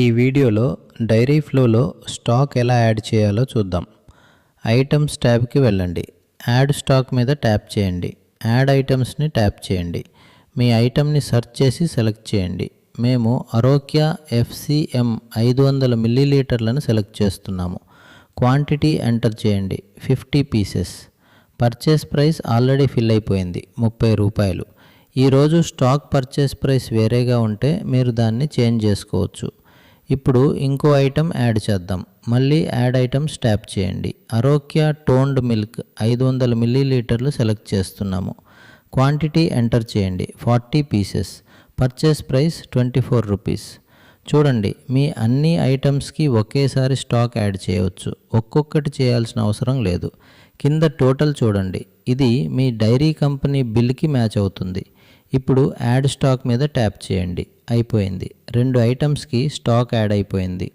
ఈ వీడియోలో డైరీ ఫ్లోలో స్టాక్ ఎలా యాడ్ చేయాలో చూద్దాం. ఐటమ్స్ ట్యాబ్కి వెళ్ళండి. యాడ్ స్టాక్ మీద ట్యాప్ చేయండి. యాడ్ ఐటమ్స్ని ట్యాప్ చేయండి. మీ ఐటమ్ని సెర్చ్ చేసి సెలెక్ట్ చేయండి. మేము అరోక్య FCM 500 మిల్లీలీటర్లను సెలెక్ట్ చేస్తున్నాము. క్వాంటిటీ ఎంటర్ చేయండి 50 pieces. Purchase price already fill అయిపోయింది 30 రూపాయలు. ఈరోజు స్టాక్ పర్చేస్ ప్రైస్ వేరేగా ఉంటే మీరు దాన్ని చేంజ్ చేసుకోవచ్చు. ఇప్పుడు ఇంకో ఐటమ్ యాడ్ చేద్దాం. మళ్ళీ యాడ్ ఐటమ్స్ ట్యాప్ చేయండి. అరోక్య టోన్డ్ మిల్క్ 500 మిల్లీలీటర్లు సెలెక్ట్ చేస్తున్నాము. క్వాంటిటీ ఎంటర్ చేయండి 40 పీసెస్. Purchase price 24 rupees. చూడండి, మీ అన్ని ఐటమ్స్కి ఒకేసారి స్టాక్ యాడ్ చేయవచ్చు. ఒక్కొక్కటి చేయాల్సిన అవసరం లేదు. కింద టోటల్ చూడండి. ఇది మీ డైరీ కంపెనీ బిల్కి మ్యాచ్ అవుతుంది. ఇప్పుడు యాడ్ స్టాక్ మీద ట్యాప్ చేయండి. అయిపోయింది. 2 ఐటమ్స్కి స్టాక్ యాడ్ అయిపోయింది.